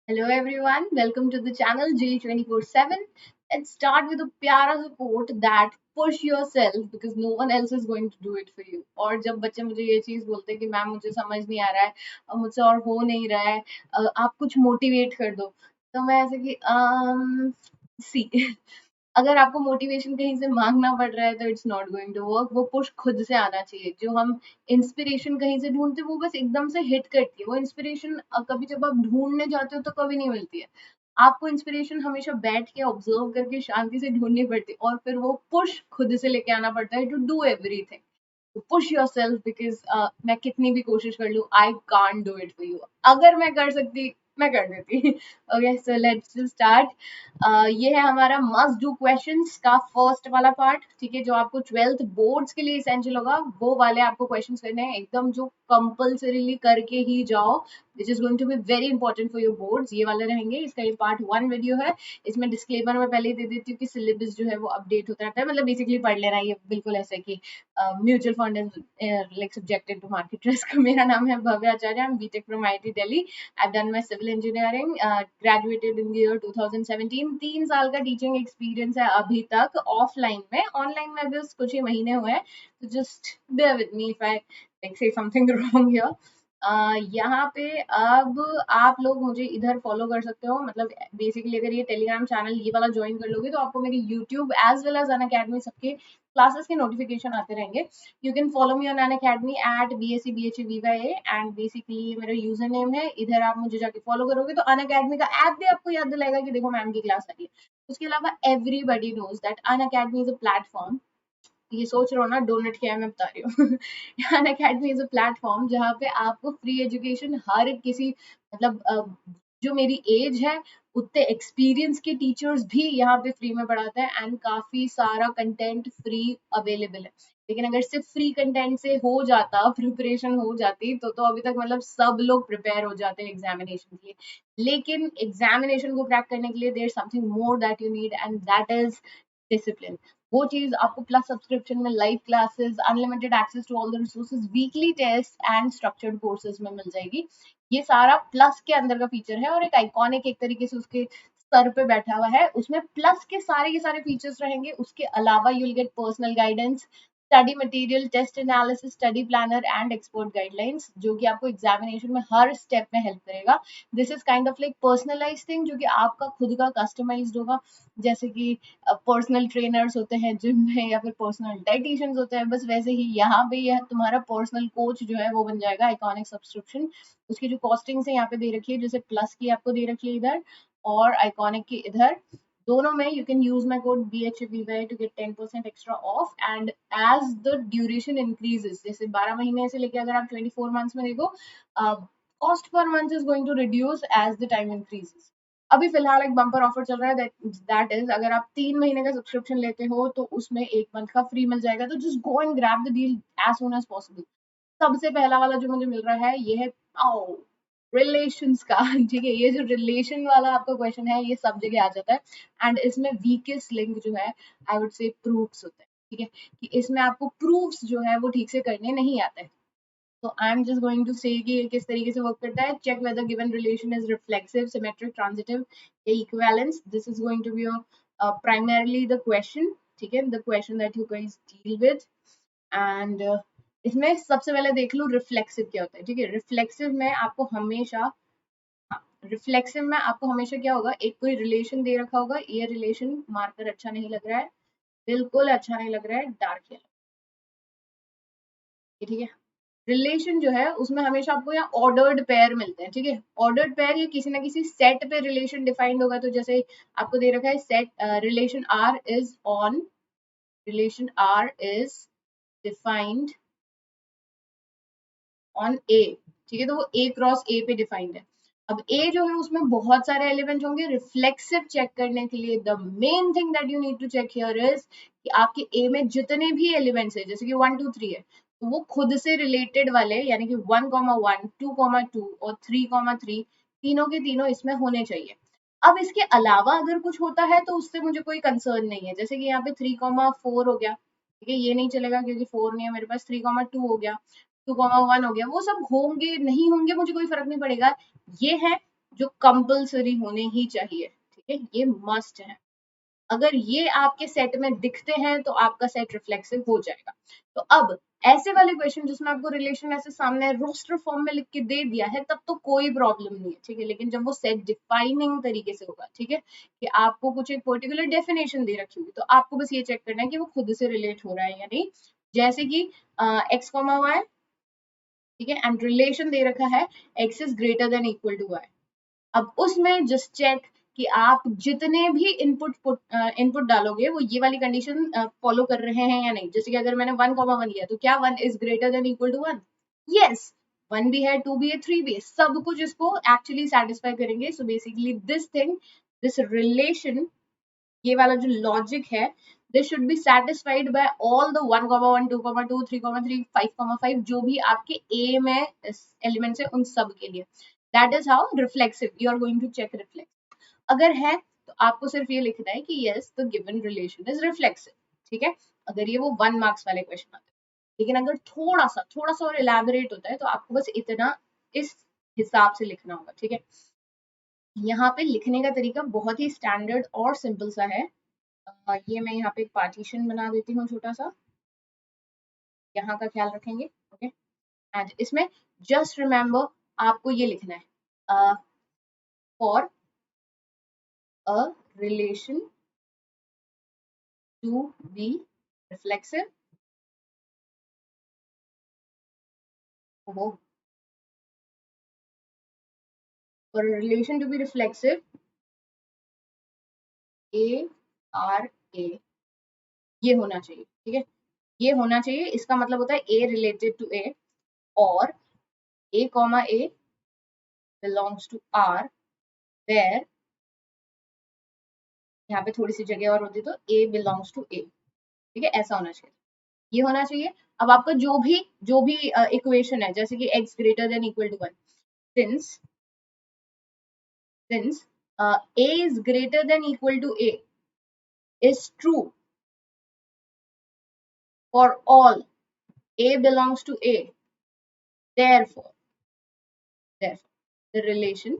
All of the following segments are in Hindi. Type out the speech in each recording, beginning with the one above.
Hello everyone, welcome to the channel J24/7. Let's start with a प्यारा सा quote that push yourself because no one else is going to do it for you. और जब बच्चे मुझे ये चीज बोलते हैं कि मैम मुझे समझ नहीं आ रहा है और मुझसे और हो नहीं रहा है, आप कुछ मोटिवेट कर दो, तो मैं ऐसे कि सी अगर आपको मोटिवेशन कहीं से मांगना पड़ रहा है तो it's not going to work. वो पुश खुद से आना चाहिए। जो हम इंस्पिरेशन कहीं से ढूंढते हैं वो बस एकदम से हिट करती है। वो इंस्पिरेशन कभी जब आप ढूंढने जाते हो तो कभी नहीं मिलती है। आपको इंस्पिरेशन हमेशा बैठ के ऑब्जर्व करके शांति से ढूंढनी पड़ती है और फिर वो पुश खुद से लेके आना पड़ता है to do everything. Push yourself because मैं कितनी भी कोशिश कर लूँ I can't do it for you. अगर मैं कर सकती मैं कर देती। Okay so let's start. ये है हमारा मस्ट डू क्वेश्चंस का फर्स्ट वाला पार्ट। ठीक है, जो आपको 12th बोर्ड्स के लिए एसेंशियल होगा वो वाले आपको क्वेश्चंस करने हैं एकदम, जो कंपल्सरीली करके ही जाओ, which is going to be very important for your boards. ये वाले रहेंगे। इसका ये पार्ट 1 वीडियो है। इसमें डिस्क्लेमर मैं पहले ही दे देती हूँ कि सिलेबस जो है वो अपडेट होता रहता है। मतलब बेसिकली पढ़ लेना, ये बिल्कुल ऐसे कि mutual fund is like subjected to market risk. मेरा नाम है भव्य आचार्य, I'm BTech from IIT Delhi. I've done my civil engineering, graduated in the year 2017. 3 साल का टीचिंग एक्सपीरियंस है अभी तक ऑफलाइन में। ऑनलाइन में बस कुछ ही महीने हुए हैं, तो just bear with me if I like say something wrong here. यहाँ पे अब आप लोग मुझे इधर फॉलो कर सकते हो। मतलब बेसिकली अगर ये टेलीग्राम चैनल ये वाला ज्वाइन कर लोगे तो आपको मेरी YouTube as well as Unacademy सबके क्लासेस के नोटिफिकेशन आते रहेंगे। You can follow me on Unacademy at BSc BHA VYA and basically ये मेरा यूजर नेम है। इधर आप मुझे जाके फॉलो करोगे तो अनअकैडमी का ऐप भी आपको याद दिलाएगा कि देखो मैम की क्लास आ रही है। उसके अलावा everybody knows that Unacademy is a platform. ये सोच रहे हो ना डोनेट क्या है, मैं बता रही हूँ। अन अकेडमी इज अ प्लेटफॉर्म जहाँ पे आपको फ्री एजुकेशन हर किसी, मतलब जो मेरी एज है उतने एक्सपीरियंस के टीचर्स भी यहाँ पे फ्री में पढ़ाते हैं एंड काफी सारा कंटेंट फ्री अवेलेबल है। लेकिन अगर सिर्फ फ्री कंटेंट से हो जाता, प्रिपरेशन हो जाती तो अभी तक मतलब सब लोग प्रिपेयर हो जाते हैं एग्जामिनेशन के लिए। लेकिन एग्जामिनेशन को क्रैक करने के लिए there something more that you need and that is discipline. वो चीज आपको प्लस सब्सक्रिप्शन में live classes, unlimited access to all the resources, weekly test and structured courses में मिल जाएगी। ये सारा प्लस के अंदर का फीचर है और एक आइकॉनिक एक तरीके से उसके सर पे बैठा हुआ है। उसमें प्लस के सारे फीचर्स रहेंगे। उसके अलावा you will get personal guidance, study material, test analysis, study planner and expert guidelines, जो कि आपको एग्जामिनेशन में हर स्टेप में हेल्प करेगा। This is kind of like personalise thing जो कि आपका खुद का कस्टमाइज्ड होगा। जैसे कि पर्सनल ट्रेनर्स होते हैं जिम में या फिर पर्सनल डाइटिशियंस होते हैं, बस वैसे ही यहाँ पे यह तुम्हारा पर्सनल कोच जो है वो बन जाएगा। आइकॉनिक सब्सक्रिप्शन, उसकी जो कॉस्टिंग है यहाँ पे दे रखी है, जैसे प्लस की आपको दे रखी है इधर और आइकॉनिक की इधर, दोनों में you can use my code BHVY to get 10% extra off. And as the duration increases, जैसे 12 महीने से लेके अगर आप 24 मंथ्स में देखो, कॉस्ट पर month is going to reduce as the time increases. अभी फिलहाल एक बम्पर ऑफर चल रहा है, दैट इज अगर आप 3 महीने का सब्सक्रिप्शन लेते हो तो उसमें 1 मंथ का फ्री मिल जाएगा। तो just go and grab the deal as soon as possible. सबसे पहला वाला जो मुझे मिल रहा है ये है रिलेशंस का। ठीक है, ये जो रिलेशन वाला आपका क्वेश्चन है ये सब जगह आ जाता है एंड इसमें वीकेस्ट लिंक जो है आई वुड से प्रूफ्स होता है। ठीक है, कि इसमें आपको प्रूफ्स जो है वो ठीक से करने नहीं आते हैं। तो I am just going to say कि ये किस तरीके से वर्क करता है। Check whether given relation is reflexive, symmetric, transitive या equivalence. This is going to be primarily the question. ठीक है, the question that you guys deal with. And इसमें सबसे पहले देख लो रिफ्लेक्सिव क्या होता है। ठीक है, रिफ्लेक्सिव में आपको हमेशा, रिफ्लेक्सिव में आपको हमेशा क्या होगा, एक कोई रिलेशन दे रखा होगा। ये रिलेशन मार्कर अच्छा नहीं लग रहा है, बिल्कुल अच्छा नहीं लग रहा है, डार्क येलो। ठीक है, रिलेशन जो है उसमें हमेशा आपको यहाँ ऑर्डर्ड पेयर मिलते हैं। ठीक है, ऑर्डर्ड पेयर ये किसी ना किसी सेट पे रिलेशन डिफाइंड होगा। तो जैसे आपको दे रखा है set relation R is on, relation R is defined on A. ठीक है, तो वो ए क्रॉस ए पे डिफाइंड है। अब ए जो है उसमें बहुत सारे एलिमेंट होंगे। रिफ्लेक्सिव चेक करने के लिए the main thing that you need to check here is कि आपके ए में जितने भी एलिमेंट्स है, जैसे कि 1 2 3 है, तो वो खुद से रिलेटेड वाले, यानी कि 1 1 2 2 और 3 3, तीनों के तीनों इसमें होने चाहिए। अब इसके अलावा अगर कुछ होता है तो उससे मुझे कोई कंसर्न नहीं है। जैसे कि यहाँ पे 3 4 हो गया, ठीक है, ये नहीं चलेगा क्योंकि 4 नहीं है मेरे पास। 3 2 हो गया, 2 1 हो गया, वो सब होंगे नहीं होंगे मुझे कोई फर्क नहीं पड़ेगा। ये है जो कंपल्सरी होने ही चाहिए, ठीक है, ये मस्ट है। अगर ये आपके सेट में दिखते हैं तो आपका सेट रिफ्लेक्सिव हो जाएगा। तो अब ऐसे वाले क्वेश्चन जिसमें आपको रिलेशन ऐसे सामने रोस्टर फॉर्म में लिख के दे दिया है तब तो कोई प्रॉब्लम नहीं है, ठीक है, लेकिन जब वो सेट डिफाइनिंग तरीके से होगा, ठीक है, कि आपको कुछ एक पर्टिकुलर डेफिनेशन दे रखी होगी, तो आपको बस ये चेक करना है कि वो खुद से रिलेट हो रहा है या नहीं। जैसे कि एक्स कॉमा वाई, ठीक है, एंड रिलेशन दे रखा है x is greater than equal to y. अब उसमें जस्ट चेक कि आप जितने भी इनपुट डालोगे वो ये वाली कंडीशन फॉलो कर रहे हैं या नहीं। जैसे कि अगर मैंने 1,1 लिया तो क्या 1 is greater than equal to 1? Yes, 1 भी है, 2 भी है, 3 भी है, सब कुछ इसको एक्चुअली सेटिस्फाई करेंगे। So basically this thing, this relation, ये वाला जो लॉजिक है, this should be satisfied by all the 1,1, 2,2, 3,3, 5,5 जो भी आपके ए में एलिमेंट्स है उन सब के लिए। That is how reflexive you are going to check reflex. अगर है तो आपको सिर्फ ये लिखना है कि yes the given relation is reflexive, ठीक है, अगर ये वो 1 मार्क्स वाले क्वेश्चन आते हैं। लेकिन अगर थोड़ा सा और इलेबोरेट होता है तो आपको बस इतना इस हिसाब से लिखना होगा, ठीक है। यहाँ पे लिखने का तरीका बहुत ही स्टैंडर्ड और सिंपल सा है। ये मैं यहाँ पे एक पार्टीशन बना देती हूँ छोटा सा, यहाँ का ख्याल रखेंगे, ओके। एंड इसमें जस्ट रिमेम्बर आपको ये लिखना है for a relation to be reflexive, for relation to be reflexive A R A, ये होना चाहिए, ठीक है, ये होना चाहिए। इसका मतलब होता है ए रिलेटेड टू ए और A comma A belongs to R where, यहाँ पे थोड़ी सी जगह और होती तो ए बिलोंग्स टू ए, ठीक है, ऐसा होना चाहिए, ये होना चाहिए। अब आपका जो भी इक्वेशन है, जैसे कि x greater than equal to 1, since a is greater than equal to a is true for all a belongs to a, therefore the relation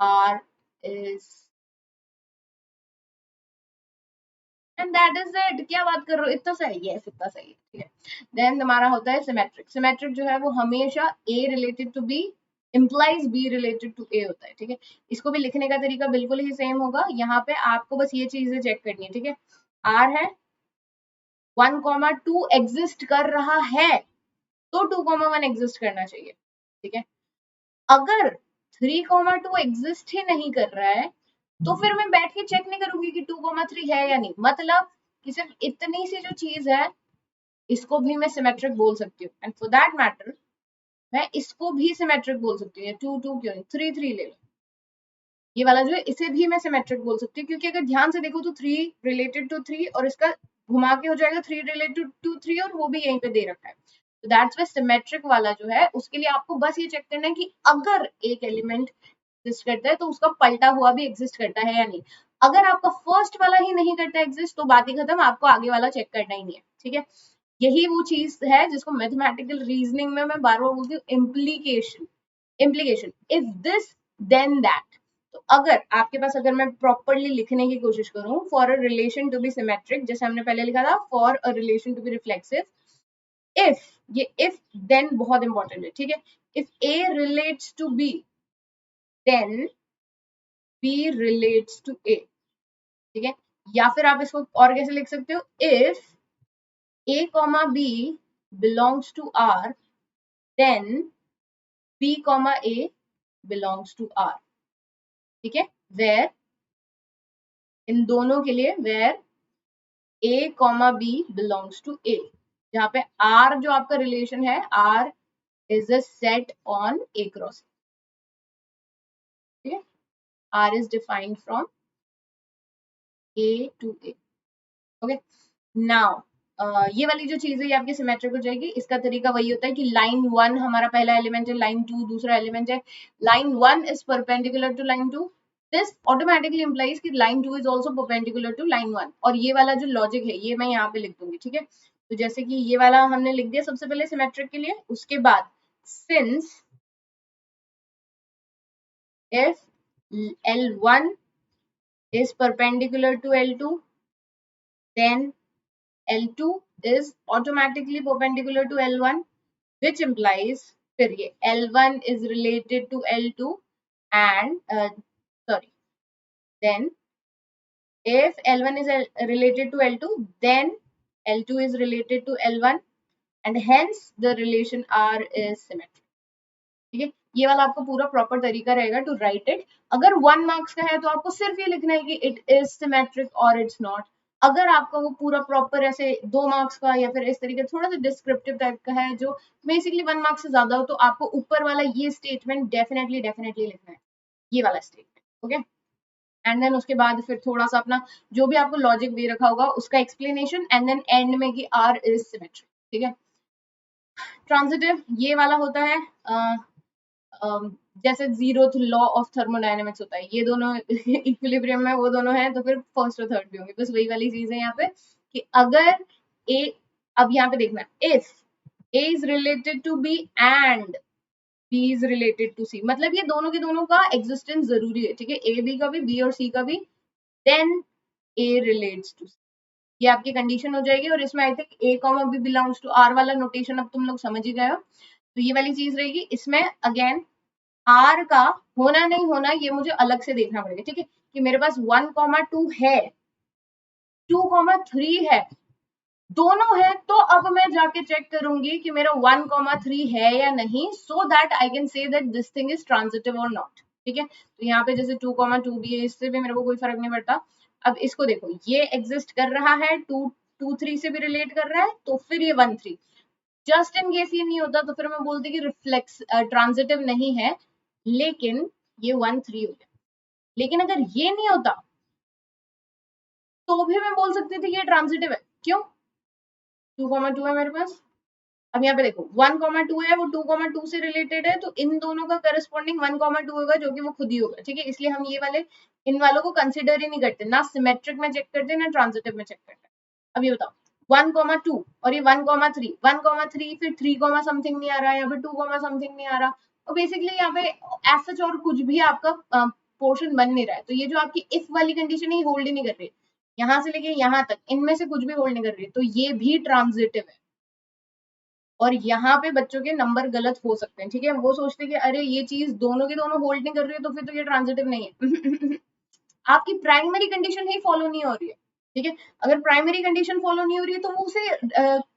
R is, and that is it. क्या बात कर रहे हो, इतना सही है, इतना सही है, ठीक है। देन हमारा होता है सिमेट्रिक। सिमेट्रिक जो है वो हमेशा A related to B implies B related to A होता है, ठीक है। इसको भी लिखने का तरीका बिल्कुल ही सेम होगा। यहाँ पे आपको बस ये चीजें चेक करनी है, ठीक है। आर है, 1,2 एग्जिस्ट कर रहा है तो 2,1 एग्जिस्ट करना चाहिए, ठीक है। अगर 3,2 एग्जिस्ट ही नहीं कर रहा है तो फिर मैं बैठ के चेक नहीं करूंगी कि 2,3 है या नहीं। मतलब कि सिर्फ इतनी सी जो चीज है इसको भी मैं सिमेट्रिक बोल सकती हूँ, एंड फॉर दैट मैटर मैं इसको भी सिमेट्रिक बोल सकती हूँ। 2,2 क्यों नहीं, 3,3 ले लो, ये वाला जो है इसे भी मैं सिमेट्रिक बोल सकती हूँ, क्योंकि अगर ध्यान से देखो तो 3 रिलेटेड टू 3 और इसका घुमा के हो जाएगा 3 रिलेटेड टू 3 और वो भी यहीं पे दे रखा है। तो दैट्स वाई सिमेट्रिक वाला जो है उसके लिए आपको बस ये चेक करना है कि अगर एक एलिमेंट एग्जिस्ट करता है तो उसका पलटा हुआ भी एग्जिस्ट करता है या नहीं। अगर आपका फर्स्ट वाला ही नहीं करता एग्जिस्ट तो बात ही खत्म, आपको आगे वाला चेक करना ही नहीं है, ठीक है। यही वो चीज है जिसको मैथमेटिकल रीजनिंग में मैं बार बार बोलती हूँ, implication. Implication, if this then that. तो अगर आपके पास, अगर मैं प्रॉपरली लिखने की कोशिश करूं, for a relation to be symmetric, जैसे हमने पहले लिखा था for a relation to be reflexive, if, ये इफ देन बहुत इंपॉर्टेंट है, ठीक है। If A relates to B then B relates to A, ठीक है। या फिर आप इसको और कैसे लिख सकते हो, if a comma b belongs to R then b comma a belongs to R, ठीक है। where, इन दोनों के लिए where a comma b belongs to a, जहाँ पे R जो आपका रिलेशन है, R is a set on A cross, ठीक है। R is defined from A to A, okay. Now ये वाली जो चीज है ये आपकी सिमेट्रिक हो जाएगी। इसका तरीका वही होता है कि लाइन 1 हमारा पहला एलिमेंट है, लाइन 2 दूसरा एलिमेंट है, line 1 is perpendicular to line 2, this automatically implies कि line 2 is also perpendicular to line 1। और ये वाला जो लॉजिक है ये मैं यहाँ पे लिख दूंगी, ठीक है। तो जैसे कि ये वाला हमने लिख दिया सबसे पहले सिमेट्रिक के लिए, उसके बाद since if L1 is perpendicular to L2, then L2 is automatically perpendicular to L1, which implies फिर ये L1 is related to L2 and sorry, then if L1 is related to L2, then L2 is related to L1 and hence the relation R is symmetric. ठीक है, ये वाला आपको पूरा प्रॉपर तरीका रहेगा टू राइट इट. अगर 1 मार्क्स का है तो आपको सिर्फ ये लिखना है कि इट इज सिमेट्रिक और इट्स नॉट. अगर आपका वो पूरा प्रॉपर ऐसे 2 मार्क्स का या फिर इस तरीके थोड़ा सा डिस्क्रिप्टिव टाइप का है जो बेसिकली 1 मार्क्स से ज्यादा हो, तो आपको ऊपर वाला ये स्टेटमेंट डेफिनेटली लिखना है, ये वाला स्टेटमेंट. ओके, एंड देन उसके बाद फिर थोड़ा सा अपना जो भी आपको लॉजिक दे रखा होगा उसका एक्सप्लेनेशन एंड देन एंड में कि आर इज सिमेट्रिक. ठीक है, ट्रांजिटिव ये वाला होता है जैसे जीरोथ लॉ ऑफ थर्मोडायनेमिक्स होता है, ये दोनों इक्विलिब्रियम में वो दोनों हैं तो फिर फर्स्ट और थर्ड भी होंगे. बस वही वाली चीज है यहाँ पे कि अगर ए, अब यहाँ पे देखना if A is related to B and B is related to C, मतलब ये दोनों के दोनों का एग्जिस्टेंस जरूरी है. ठीक है, ए बी का भी, बी और सी का भी, then A relates to C, ये आपकी कंडीशन हो जाएगी. और इसमें I think A comma B belongs to R वाला नोटेशन अब तुम लोग समझ ही गए हो, तो ये वाली चीज रहेगी. इसमें अगेन आर का होना नहीं होना ये मुझे अलग से देखना पड़ेगा. ठीक है, कि मेरे पास 1,2 है, 2,3 है, दोनों है, तो अब मैं जाके चेक करूंगी कि मेरा 1,3 है या नहीं, so that I can say that this thing is transitive और नॉट. ठीक है, तो यहाँ पे जैसे 2,2 भी है, इससे भी मेरे को कोई फर्क नहीं पड़ता. अब इसको देखो, ये एग्जिस्ट कर रहा है, 2,3 से भी रिलेट कर रहा है, तो फिर ये 1,3. जस्ट इन केस ये नहीं होता तो फिर मैं बोलती कि रिफ्लेक्स ट्रांजिटिव नहीं है, लेकिन ये 1,3 हो गया. लेकिन अगर ये नहीं होता तो भी मैं बोल सकती थी कि ये ट्रांजिटिव है. क्यों? 2,2 है मेरे पास. अब यहाँ पे देखो 1,2 है, वो 2,2 से रिलेटेड है, तो इन दोनों का करस्पॉन्डिंग 1,2 होगा जो कि वो खुद ही होगा. ठीक है, इसलिए हम ये वाले इन वालों को कंसिडर ही नहीं करते, ना सिमेट्रिक में चेक करते ना ट्रांजिटिव में चेक करते. अब ये बताओ 1,2 और ये 1,3, 1,3 फिर 3, समथिंग नहीं आ रहा, यहाँ पे 2, समथिंग नहीं आ रहा, और बेसिकली यहाँ पे एज सच और कुछ भी आपका पोर्शन बन नहीं रहा है. तो ये जो आपकी इफ वाली कंडीशन है ये होल्ड ही नहीं कर रही, यहाँ से लेके यहाँ तक इनमें से कुछ भी होल्ड नहीं कर रही, तो ये भी ट्रांजिटिव है. और यहाँ पे बच्चों के नंबर गलत हो सकते हैं. ठीक है, वो सोचते हैं कि अरे ये चीज दोनों के दोनों होल्ड नहीं कर रही है तो फिर तो ये ट्रांजिटिव नहीं है. आपकी प्राइमरी कंडीशन ही फॉलो नहीं हो रही है. ठीक है, अगर प्राइमरी कंडीशन फॉलो नहीं हो रही है तो वो उसे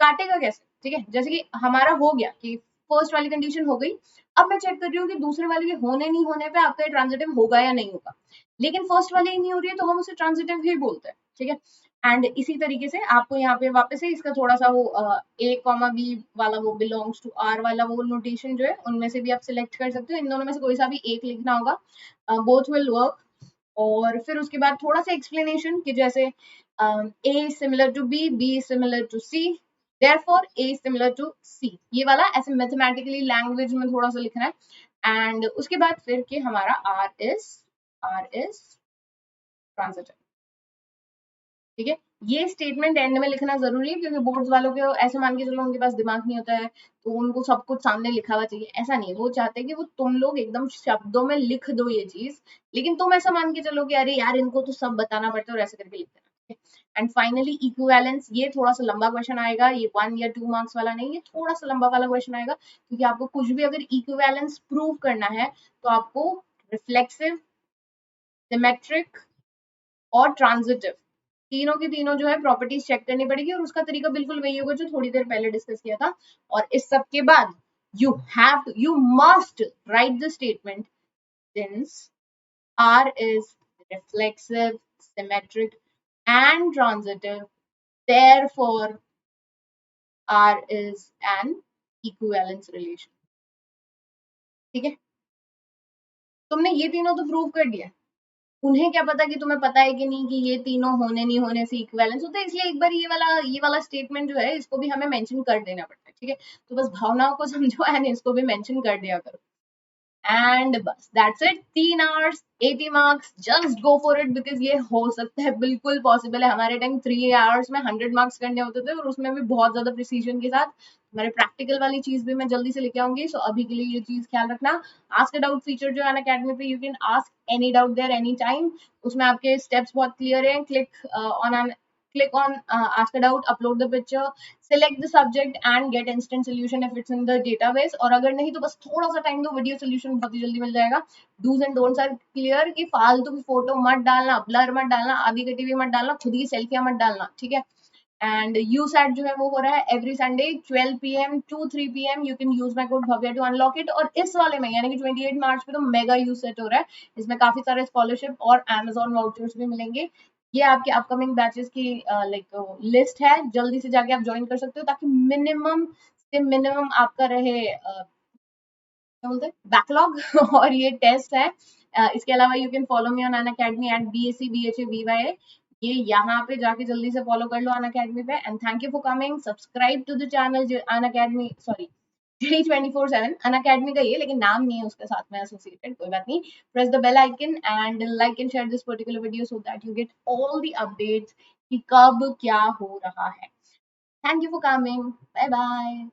काटेगा कैसे. ठीक है, जैसे कि हमारा हो गया कि फर्स्ट वाली कंडीशन हो गई, अब मैं चेक कर रही हूँ कि दूसरे वाले के होने नहीं होने पे आपका ट्रांजिटिव होगा या नहीं होगा, लेकिन फर्स्ट वाली ही नहीं हो रही है तो हम उसे ट्रांजिटिव ही बोलते हैं. ठीक है, एंड इसी तरीके से आपको यहाँ पे वापस से इसका थोड़ा सा वो ए कॉमा बी वाला वो बिलोंग्स टू आर वाला वो नोटेशन जो है उनमें से भी आप सिलेक्ट कर सकते हो. इन दोनों में से कोई सा भी एक लिखना होगा, बोथ विल वर्क. और फिर उसके बाद थोड़ा सा एक्सप्लेनेशन कि जैसे A similar to B, B similar to C, therefore A similar to C, ये वाला ऐसे मैथमेटिकली लैंग्वेज में थोड़ा सा लिखना है. एंड उसके बाद फिर कि हमारा आर इज ट्रांजिटिव. ठीक है, ये स्टेटमेंट एंड में लिखना जरूरी है क्योंकि बोर्ड्स वालों के ऐसे मान के चलो उनके पास दिमाग नहीं होता है तो उनको सब कुछ सामने लिखा हुआ चाहिए. ऐसा नहीं है, वो चाहते हैं कि वो तुम लोग एकदम शब्दों में लिख दो ये चीज, लेकिन तुम ऐसा मान के चलो कि अरे यार इनको तो सब बताना पड़ता है और ऐसे करके लिख देना. एंड फाइनली इक्विवेलेंस, ये थोड़ा सा लंबा क्वेश्चन आएगा, ये 1 या 2 मार्क्स वाला नहीं, ये थोड़ा सा लंबा वाला क्वेश्चन आएगा क्योंकि आपको कुछ भी अगर इक्विवेलेंस प्रूव करना है तो आपको रिफ्लेक्सिव, सिमेट्रिक और ट्रांजिटिव तीनों की तीनों जो है प्रॉपर्टीज चेक करनी पड़ेगी. और उसका तरीका बिल्कुल वही होगा जो थोड़ी देर पहले डिस्कस किया था. और इस सब के बाद you must write the statement since R is reflexive, symmetric and transitive, therefore R is an equivalence relation. ठीक है, तुमने ये तीनों तो प्रूव कर दिया, उन्हें क्या पता कि तुम्हें पता है कि नहीं कि ये तीनों होने नहीं होने से इक्विवेलेंस होते हैं. इसलिए एक बार ये वाला स्टेटमेंट जो है इसको भी हमें मेंशन कर देना पड़ता है. ठीक है, तो बस भावनाओं को समझो एंड इसको भी मेंशन कर दिया करो. एंड बस that's it, 3 hours 80 marks, just go for it because ये हो सकता है, बिल्कुल पॉसिबल है। हमारे टाइम 3 आवर्स में 100 मार्क्स करने होते थे और उसमें भी बहुत ज्यादा प्रिसीजन के साथ। हमारे प्रैक्टिकल वाली चीज भी मैं जल्दी से लेके आऊंगी, सो अभी के लिए ये चीज ख्याल रखना। आस्क अ डाउट फीचर जो है अन अकेडमी पे, you can ask any doubt there any time. उसमें आपके स्टेप्स बहुत क्लियर हैं। Click on ask a doubt, upload the picture, select the subject and get instant solution if it's in the database, और अगर नहीं तो बस थोड़ा सा टाइम दो, वीडियो सोल्यूशन बहुत ही जल्दी मिल जाएगा। Dos and don'ts are clear कि फालतू की फोटो मत डालना, ब्लर मत डालना, आधी कटी हुई मत डालना, खुद की सेल्फियां मत डालना, ठीक है। एंड यू सेट जो है वो हो रहा है every Sunday 12 PM to 3 PM। You can use my code Bhavya to unlock it. और इस वाले में यानी कि 28 मार्च पे तो मेगा यूज सेट हो रहा है। इसमें काफी सारे स्कॉलरशिप और Amazon वाउचर्स भी मिलेंगे। ये आपके अपकमिंग बैचेस की लाइक लिस्ट है, जल्दी से जाके आप ज्वाइन कर सकते हो ताकि मिनिमम से मिनिमम आपका रहे क्या बोलते हैं बैकलॉग और ये टेस्ट है। इसके अलावा you can follow me on Unacademy at BACBHAVYA। ये यहाँ पे जाके जल्दी से फॉलो कर लो अन अकेडमी पे। And thank you for coming, subscribe to the channel Unacademy, sorry G24/7 Unacademy का ये, लेकिन नाम नहीं है उसके साथ में एसोसिएटेड, कोई बात नहीं। Press the bell icon and like and share this particular video so that you get all the updates कि कब क्या हो रहा है। Thank you for coming, bye bye.